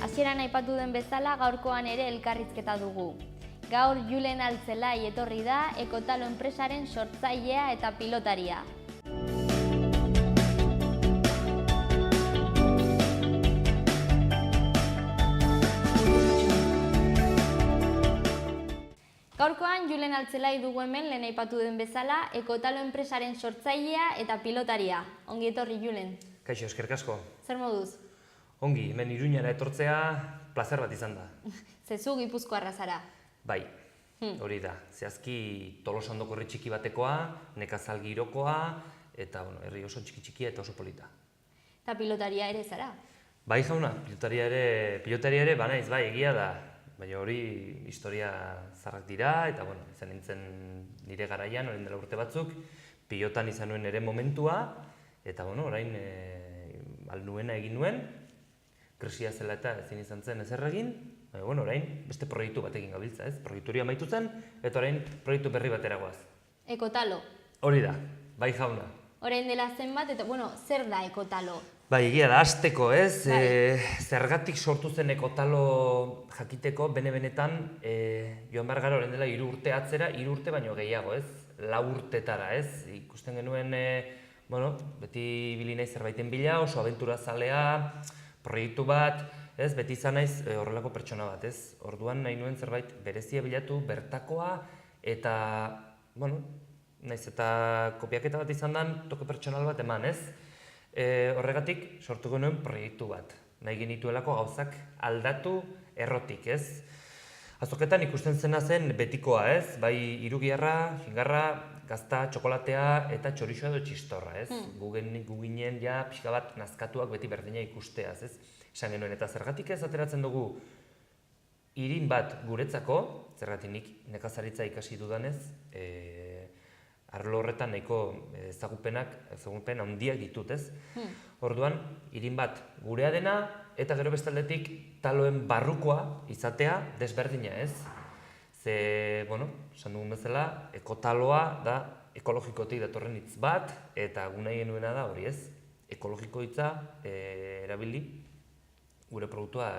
Hasieran aipatu den bezala gaurkoan ere elkarrizketa dugu. Gaur Julen Altzelai etorri da Ekotalo enpresaren sortzailea eta pilotaria. Gaurkoan Julen Altzelai dugu hemen, lehen aipatu den bezala, Ekotalo enpresaren sortzailea eta pilotaria. Ongi etorri, Julen. Kaixo, eskerrik asko. Zer moduz? Ongi, hemen Iruñara etortzea plazer bat izan da. Zezu Gipuzkoarra zara. Bai, hori da. Zehazki Tolosandoko herri txiki batekoa, Nekazal girokoa, eta herri oso txiki-txikia eta oso polita. Eta pilotaria ere zara? Bai jauna, pilotaria ere banaiz, bai, egia da. Baina hori historia zarrak dira, eta izan nintzen nire garaian, orain dela urte batzuk, pilotan izan nuen ere momentua, eta orain nuena egin nuen, krisia zela eta ezin izan zen ezer egin, baina orain beste proiektu batekin gabiltza, ez? Proiektu hori amaitu zen, eta orain proiektu berri batera goaz. Ekotalo? Hori da, bai jauna. Orain dela zenbat, eta zer da Ekotalo? Bai, egia da, hasteko, ez? Zergatik sortu zen Ekotalo jakiteko, bene-benetan, joan behar gara orain dela 3 urte atzera, 3 urte baino gehiago, ez? 4 urtetara, ez? Ikusten genuen, beti ibili naiz zerbaiten bila, oso abentura zalea, proiektu bat, ez? Beti izan naiz horrelako pertsona bat, ez? Orduan nahi nuen zerbait berezia bilatu, bertakoa, eta, naiz eta kopiaketa bat izan den, toke pertsonal bat eman, ez? Horregatik sortuko nuen proiektu bat. Nahi genituelako gauzak aldatu errotik, ez? Azoketan ikusten zena zen betikoa, ez? Bai hirugiarra, fingarra, gazta, txokolatea eta txorixoa edo txistorra, ez? Gu ginen ja pixka bat nazkatuak beti berdina ikusteaz, ez? Esan genuen eta zergatik ez ateratzen dugu irin bat guretzako, zergatik nik nekazaritza ikasi dudanez, arlo horretan nahiko ezagupen handiak ditut, ez? Orduan, irin bat gurea dena, eta gero bestaldetik taloen barrukoa izatea desberdina, ez? Ze, esan dugun bezala, ekotaloa da ekologikotik datorren hitz bat, eta gu nahi genuena da hori, ez? Ekologiko hitza erabili gure produktua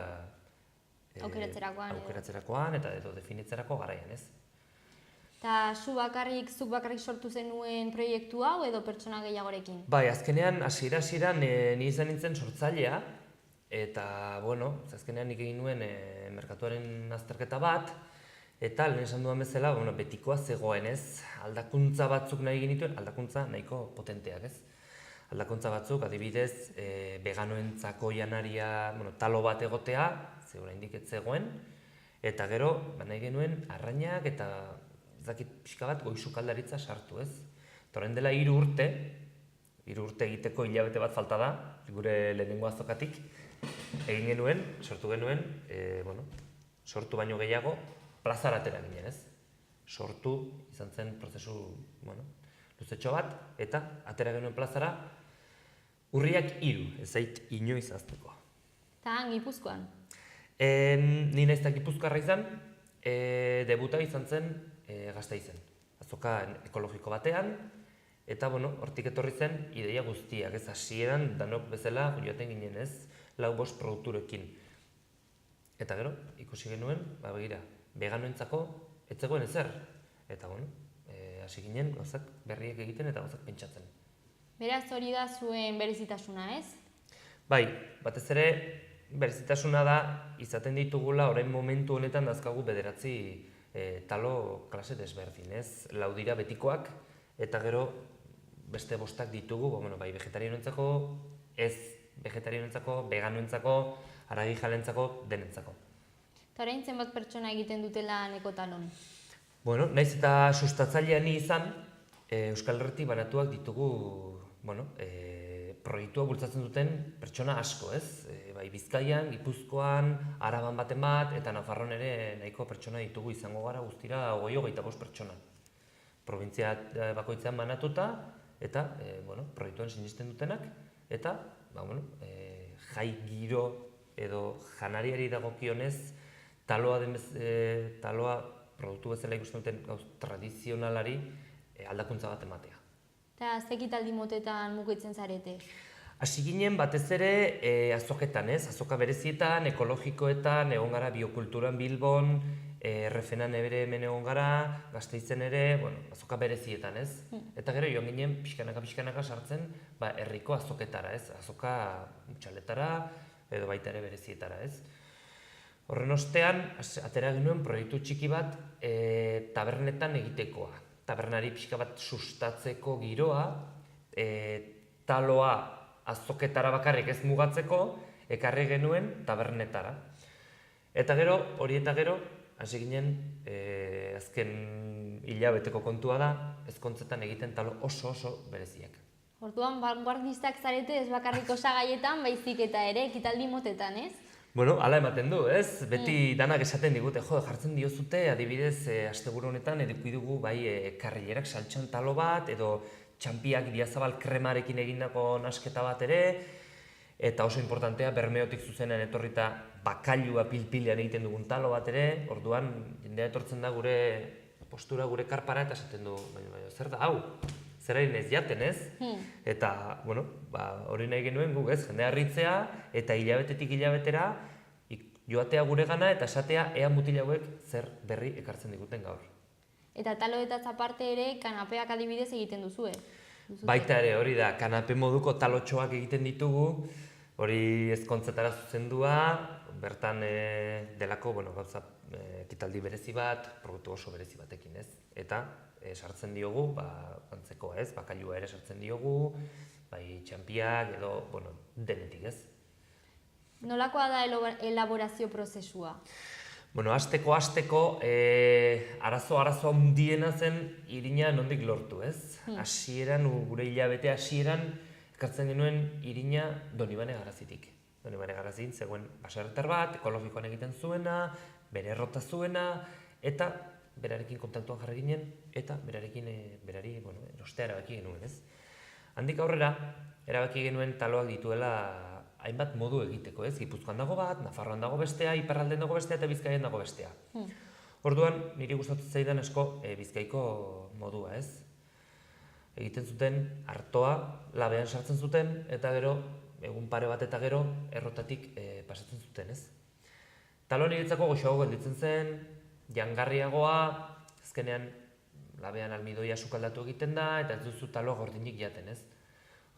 aukeratzerakoan eta edo definitzerako garaian, ez? Eta zuk bakarrik sortu zenuen proiektu hau edo pertsona gehiagorekin? Bai, azkenean, hasiera-hasieran ni izan nintzen sortzailea, eta, azkenean nik egin nuen merkatuaren azterketa bat, eta lehen esan dudan bezala, betikoa zegoen, ez? Aldakuntza batzuk nahi genituen, aldakuntza nahiko potenteak, ez? Aldakuntza batzuk, adibidez, veganoentzako janaria, talo bat egotea, ze oraindik ez zegoen, eta gero, nahi genuen arrainak eta ezakit pixka bat goizukaldaritza sartu, ez? Eta orain dela 3 urte egiteko hilabete bat falta da, gure lehenengo azokatik, egin genuen, sortu genuen, sortu baino gehiago, plazara atera ginen, ez? Sortu izan zen prozesu, luzetxo bat, eta atera genuen plazara, urriak 3, ez zait inoiz azteko. Eta Gipuzkoan? Ni naiz eta Gipuzkoarra izan, debuta izan zen Gasteizen, azoka ekologiko batean, eta hortik etorri zen ideia guztiak, ez hasieran danok bezala joaten ginen, ez 4-5 produkturekin. Eta gero, ikusi genuen, begira, veganoentzako ez zegoen ezer, eta hasi ginen gauzak berriak egiten eta gauzak pentsatzen. Beraz hori da zuen berezitasuna, ez? Bai, batez ere berezitasuna da izaten ditugula orain momentu honetan dazkagu 9 talo klase desberdin, ez? 4 dira betikoak, eta gero beste 5 ditugu, bai vegetarianoentzako, ez vegetarianoentzako, veganoentzako, haragijalentzako, denentzako. Eta orain zenbat pertsona egiten dutela Ekotalon? Naiz eta sustatzailea ni izan, Euskal Herritik banatuak ditugu, proiektua bultzatzen duten pertsona asko, ez? Bai Bizkaian, Gipuzkoan, Araban baten bat, eta Nafarroan ere nahiko pertsona ditugu izango gara guztira 25 pertsona. Provintzia bakoitzean banatuta, eta proiektuan sinisten dutenak, eta jai giro edo janariari dagokionez, taloa produktu bezala ikusten duten gauz tradizionalari aldakuntza bat ematea. Eta ze ekitaldi motetan mugitzen zarete? Hasi ginen batez ere azoketan, ez? Azoka berezietan, ekologikoetan, egon gara biokulturan Bilbon, Errefenan ere hemen egon gara, Gasteizen ere, bueno, azoka berezietan, ez? Eta gero joan ginen pixkanaka sartzen, herriko azoketara, ez? Azoka mutxaletara edo baita ere berezietara, ez? Horren ostean, atera genuen proiektu txiki bat tabernetan egitekoa. Tabernari pixka bat sustatzeko giroa, taloa azoketara bakarrik ez mugatzeko, ekarri genuen tabernetara. Eta gero, hasi ginen, azken hilabeteko kontua da, ezkontzetan egiten talo oso bereziak. Orduan, vanguardistak zarete ez bakarrik osagaietan, baizik eta ere ekitaldi motetan, ez? Bueno, hala ematen du, ez? Beti danak esaten digute, jartzen diozute, adibidez, asteburu honetan eduki dugu bai karrilerak saltxon talo bat, edo txampiak Idiazabal kremarekin egindako nasketa bat ere, eta oso importantea, Bermeotik zuzenean etorrita bakailua pilpilean egiten dugun talo bat ere, orduan jendea etortzen da gure postura, gure karpara, eta esaten du, zer da, hau, zer hain ez jaten, ez? Eta, bueno, hori nahi genuen guk, ez? Jendea harritzea, eta hilabetetik hilabetera, joatea gure gana, eta esatea ea mutil hauek zer berri ekartzen diguten gaur. Eta taloetaz aparte ere, kanapeak adibidez egiten duzue? Baita ere, hori da, kanape moduko talotxoak egiten ditugu, hori ezkontzetara zuzendua, bertan delako, gauza ekitaldi berezi bat, produktu oso berezi batekin, ez? Eta sartzen diogu, antzekoa ez, bakailua ere sartzen diogu, bai txampiak edo, denetik, ez? Nolakoa da elaborazio prozesua? Hasteko, arazo handiena zen irina nondik lortu, ez? Hasieran, gure hilabete hasieran, ekartzen genuen irina Donibane Garazitik. Donibane Garazin zegoen baserritar bat, ekologikoan egiten zuena, bere errota zuena, eta berarekin kontaktuan jarri ginen, eta berari erostea erabaki genuen, ez? Handik aurrera, erabaki genuen taloak dituela hainbat modu egiteko, ez? Gipuzkoan dago bat, Nafarroan dago bestea, Iparralden dago bestea eta Bizkaian dago bestea. Orduan, niri gustatzen zaidan asko Bizkaiko modua, ez? Egiten zuten artoa labean sartzen zuten eta gero, egun pare bat eta gero, errotatik pasatzen zuten, ez? Talo niretzako goxoago gelditzen zen, jangarriagoa, azkenean labean almidoia sukaldatu egiten da eta ez duzu taloa gordinik jaten, ez?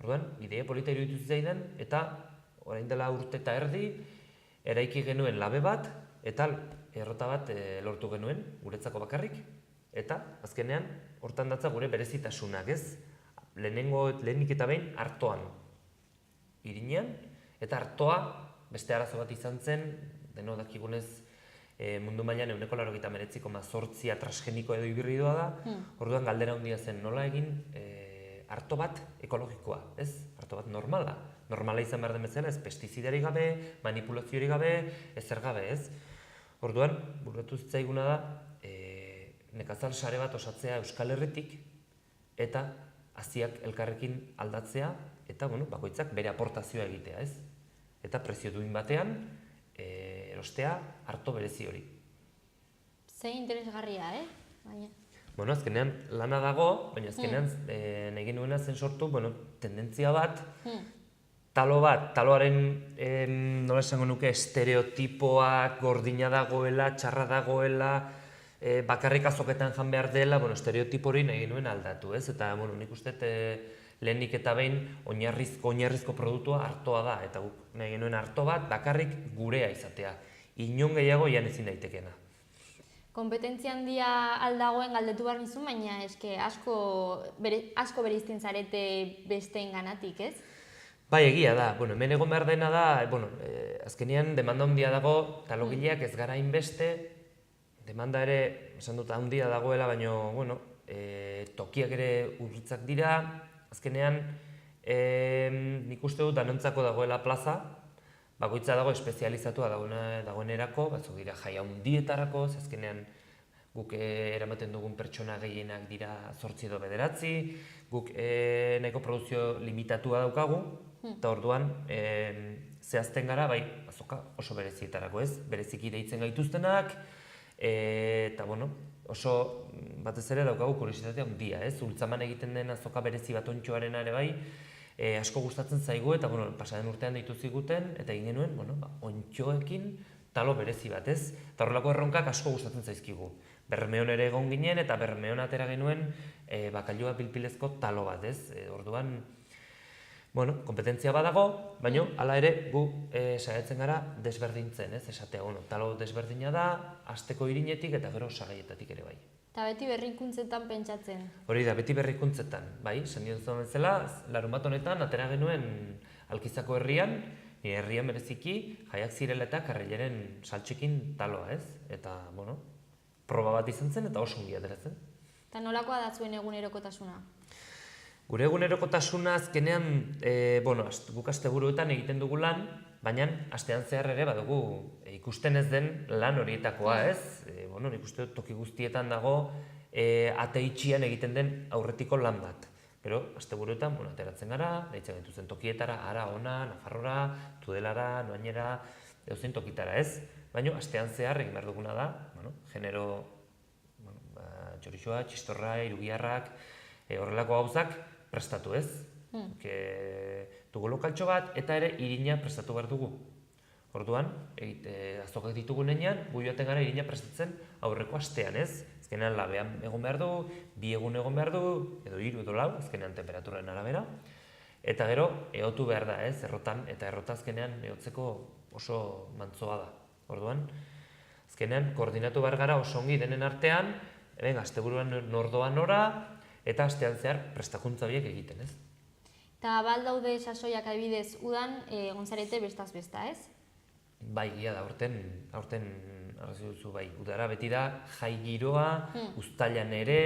Orduan, ideia polita iruditu zitzaidan eta orain dela urte eta erdi, eraiki genuen labe bat, eta errota bat lortu genuen, guretzako bakarrik, eta azkenean, hortan datza gure berezitasunak, ez? Lehenik eta behin, artoan irinean, eta artoa beste arazo bat izan zen, deno dakigunez mundu mailan 99,8 transgeniko edo hibridoa da, orduan galdera handia zen nola egin arto bat ekologikoa, ez? Arto bat normala. Normala izan behar den bezala, ez pestizidari gabe, manipulazioari gabe, ezer gabe, ez? Orduan, bururatu zitzaiguna da, nekazal sare bat osatzea Euskal Herritik, eta haziak elkarrekin aldatzea, eta bakoitzak bere aportazioa egitea, ez? Eta prezio duin batean, erostea arto berezi hori. Ze interesgarria, Baina... Azkenean lana dago, baina azkenean nahi genuena zen sortu, tendentzia bat, taloaren, nola esango nuke, estereotipoak, gordina dagoela, txarra dagoela, bakarrik azoketan jan behar dela, estereotipo hori nahi genuen aldatu, ez? Eta nik uste lehenik eta behin oinarrizko produktua artoa da, eta guk nahi genuen arto bat bakarrik gurea izatea. Inon gehiago jan ezin daitekeena. Kompetentzia handia aldagoen galdetu behar nizun, baina asko bereizten zarete besteen ganatik, ez? Bai, egia da. Hemen egon behar dena da, azkenean demanda handia dago, talogileak ez gara hainbeste, demanda ere, esan dut, handia dagoela, baina, tokiak ere urritzak dira, azkenean, nik uste dut danontzako dagoela plaza, bakoitza dago espezializatua dagoenerako, batzuk dira jaia handietarako, azkenean guk eramaten dugun pertsona gehienak dira 8 edo 9, guk nahiko produzio limitatua daukagu, eta orduan zehazten gara, bai, azoka oso berezietarako, ez? Bereziki deitzen gaituztenak, eta oso batez ere daukagu kuriositatea handia, ez? Ultzaman egiten den azoka berezi bat ontxoaren ere bai, asko gustatzen zaigu, eta pasaden urtean deitu ziguten, eta egin genuen, ontxoekin talo berezi bat, ez? Eta horrelako erronkak asko gustatzen zaizkigu. Bermeon ere egon ginen, eta Bermeon atera genuen bakailua pilpilezko talo bat, ez? Orduan, kompetentzia badago, baina hala ere gu saiatzen gara desberdintzen, ez? Esatea, talo desberdina da, asteko irinetik eta gero osagaietatik ere bai. Eta beti berrikuntzetan pentsatzen. Hori da, beti berrikuntzetan, bai, esan dion zuen bezala, larunbat honetan atera genuen Alkizako herrian, herrian bereziki, jaiak zirela eta karrileren saltxekin taloa, ez? Eta, proba bat izan zen eta oso ongi ateratzen. Eta nolakoa da zuen egunerokotasuna? Gure egunerokotasuna azkenean, guk asteburuetan egiten dugu lan, baina astean zehar ere badugu ikusten ez den lan horietakoa, ez? Nik uste dut toki guztietan dago ate itxian egiten den aurretiko lan bat. Gero, asteburuetan, ateratzen gara, deitzen gaituzen tokietara, ara, ona, Nafarrora, Tudelara, Noainera, edozein tokitara, ez? Baina astean zehar egin behar duguna da, genero, txorixoa, txistorra, irugiarrak, horrelako gauzak prestatu, ez? Dugu lokaltxo bat, eta ere irina prestatu behar dugu. Orduan, azokak ditugu nenean, gu joaten gara irina prestatzen aurreko astean, ez? Azkenean labean egon behar du, 2 egun egon behar du, edo 3 edo 4, azkenean temperaturen arabera. Eta gero, ehotu behar da, ez? Errotan, eta errota azkenean ehotzeko oso mantzoa da. Orduan, azkenean, koordinatu behar gara oso ongi denen artean, asteburuan nordoa nora, eta astean zehar prestakuntza biek egiten, ez? Eta baldaude sasoiak adibidez udan, gonzarete bestaz besta, ez? Bai, gira da, aurten arrazi duzu, bai, udara beti da, jai giroa, uztailan ere,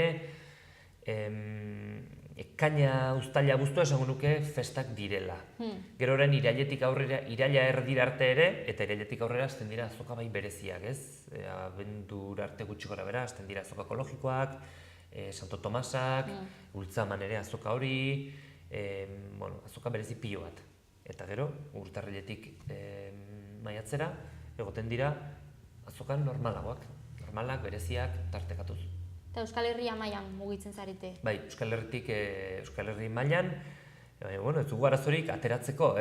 ekaina uztaila buztua esango nuke festak direla. Gero orain irailetik aurrera, iraila erdira arte ere, eta irailetik aurrera hasten dira azoka bai bereziak, ez? Abendur arte gutxi gora bera, hasten dira azoka ekologikoak, Santo Tomasak, Ultzaman ere azoka hori, azoka berezi pilo bat. Eta gero, urtarriletik maiatzera, egoten dira azokan normalagoak, bereziak tartekatuz. Eta Euskal Herria mailan mugitzen zarete? Bai, Euskal Herri mailan, ez dugu arazorik ateratzeko,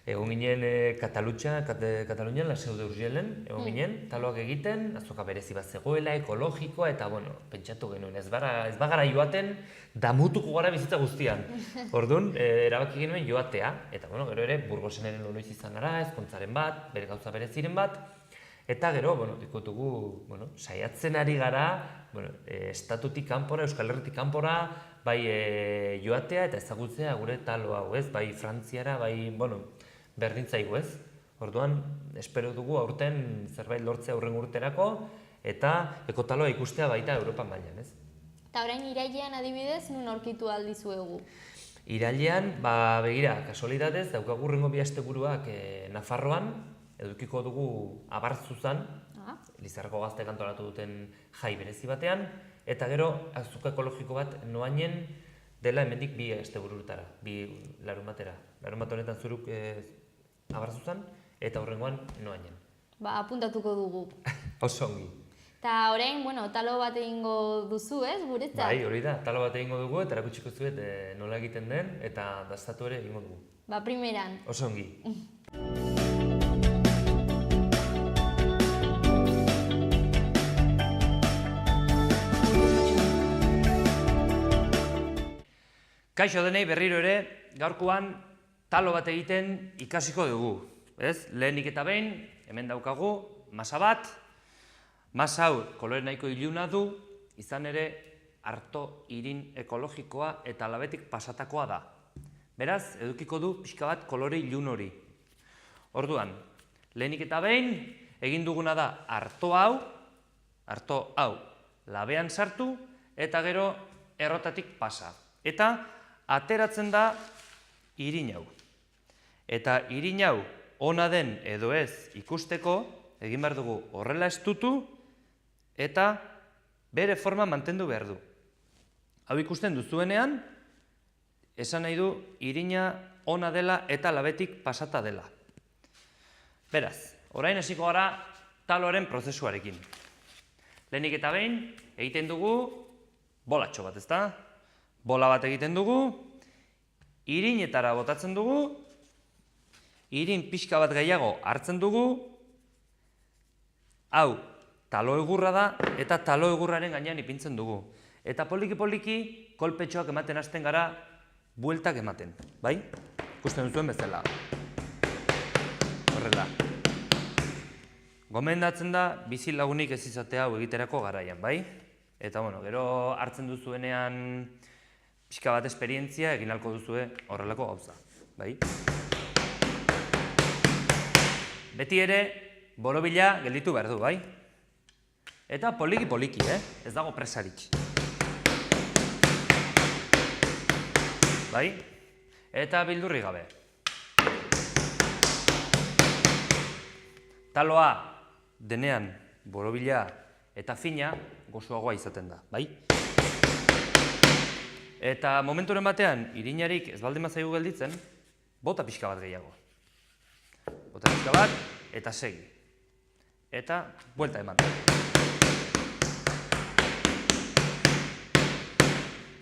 Egon ginen Katalunian, Laseu de Urgelen, egon ginen, taloak egiten, azoka berezi bat zegoela, ekologikoa, eta pentsatu genuen, ez bagara joaten, damutuko gara bizitza guztian. Orduan, erabaki genuen joatea, eta gero ere, Burgoseneren oloiz izan gara, ezkontzaren bat, bere gauza bereziren bat, eta gero, ikutugu, saiatzen ari gara, estatutik kanpora, Euskal Herritik kanpora, bai joatea eta ezagutzea gure talo hau, ez? Bai Frantziara, bai, berdin zaigu, ez? Orduan, espero dugu aurten zerbait lortzea hurrengo urterako eta ekotaloa ikustea baita Europa mailan, ez? Eta orain irailean adibidez, nun aurkitu aldizuegu? Irailean, begira, kasualidadez, daukagu hurrengo 2 asteburuak Nafarroan, edukiko dugu Abarzuzan, Lizarrako Gazteek antolatu duten jai berezi batean, eta gero azoka ekologiko bat Noainen dela hemendik 2 asteburutara, 2 larunbatera. Larunbat honetan zuruk Abarzuzan eta hurrengoan Noainen. Apuntatuko dugu. Oso ongi. Eta orain, talo bat egingo duzu, ez, guretzat? Bai, hori da, talo bat egingo dugu eta erakutsiko zuet nola egiten den eta dastatu ere egingo dugu. Primeran. Oso ongi. Kaixo denei berriro ere, gaurkoan talo bat egiten ikasiko dugu. Lehenik eta behin, hemen daukagu, masa bat. Masa hau kolore nahiko iluna du, izan ere arto irin ekologikoa eta alabetik pasatakoa da. Beraz, edukiko du pixka bat kolore ilun hori. Orduan, lehenik eta behin, egin duguna da arto hau labean sartu eta gero errotatik pasa. Eta ateratzen da irin hau. Eta irin hau ona den edo ez ikusteko, egin behar dugu horrela estutu eta bere forma mantendu behar du. Hau ikusten duzuenean, esan nahi du irina ona dela eta labetik pasata dela. Beraz, orain hasiko gara taloaren prozesuarekin. Lehenik eta behin, egiten dugu bolatxo bat, ezta? Bola bat egiten dugu, irinetara botatzen dugu, irin pixka bat gehiago hartzen dugu, hau talo egurra da, eta talo egurraren gainean ipintzen dugu. Eta poliki-poliki kolpetxoak ematen hasten gara, bueltak ematen, bai? Ikusten duzuen bezala. Horrela. Gomendatzen da, bizilagunik ez izatea hau egiterako garaian, bai? Eta, bueno, gero hartzen duzuenean pixka bat esperientzia egin ahalko duzue horrelako gauza, bai? Beti ere, borobila gelditu behar du, bai? Eta poliki-poliki, ez dago presarik. Bai? Eta bildurri gabe. Taloa denean borobila eta fina gozoagoa izaten da, bai? Eta momenturen batean, irinarik ez baldin bazaigu gelditzen, bota pixka bat gehiago. Bota pixka bat, eta segi. Eta buelta eman.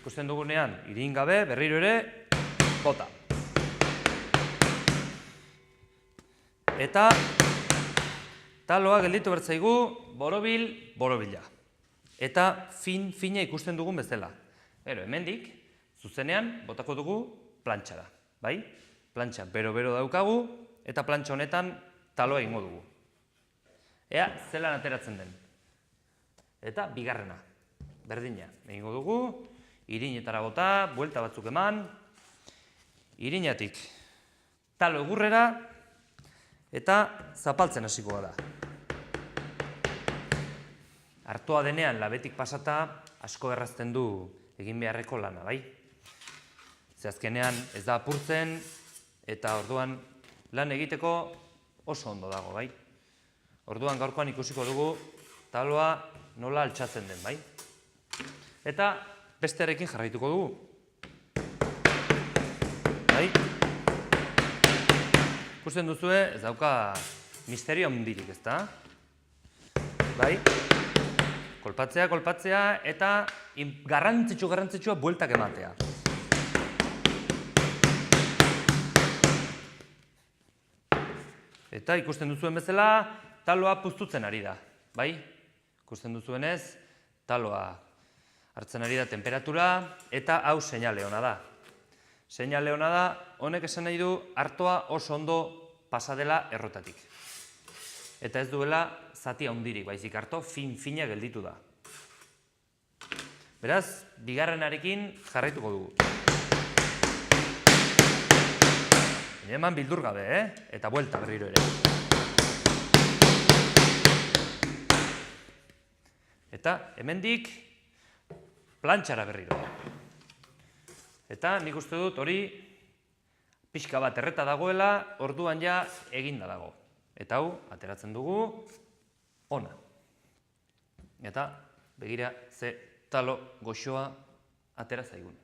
Ikusten dugunean, irin gabe, berriro ere, bota. Eta taloa gelditu bertzaigu, borobila. Eta fina ikusten dugun bezala. Gero, hemendik, zuzenean, botako dugu plantxara, bai? Plantxa bero-bero daukagu, eta plantxa honetan taloa egingo dugu. Ea, zelan ateratzen den. Eta bigarrena, berdina. Egingo dugu, irinetara bota, buelta batzuk eman, irinatik talo egurrera, eta zapaltzen hasiko da. Artoa denean labetik pasata asko errazten du egin beharreko lana, bai? Ze azkenean ez da apurtzen eta orduan lan egiteko oso ondo dago, bai? Orduan gaurkoan ikusiko dugu taloa nola altxatzen den, bai? Eta bestearekin jarraituko dugu. Bai? Ikusten duzue ez dauka misterio handirik, ezta? Bai? Kolpatzea, eta garrantzitsua bueltak ematea. Eta ikusten duzuen bezala, taloa puztutzen ari da, bai? Ikusten duzuenez, taloa hartzen ari da temperatura, eta hau seinale ona da. Seinale ona da, honek esan nahi du, artoa oso ondo pasa dela errotatik. Eta ez duela zati handirik, baizik arto fina gelditu da. Beraz, bigarrenarekin jarraituko dugu. Eman bildur gabe, eta buelta berriro ere. Eta hemendik plantxara berriro. Eta nik uste dut hori pixka bat erreta dagoela, orduan ja eginda dago. Eta hau, ateratzen dugu, ona. Eta begira ze talo goxoa atera zaigun.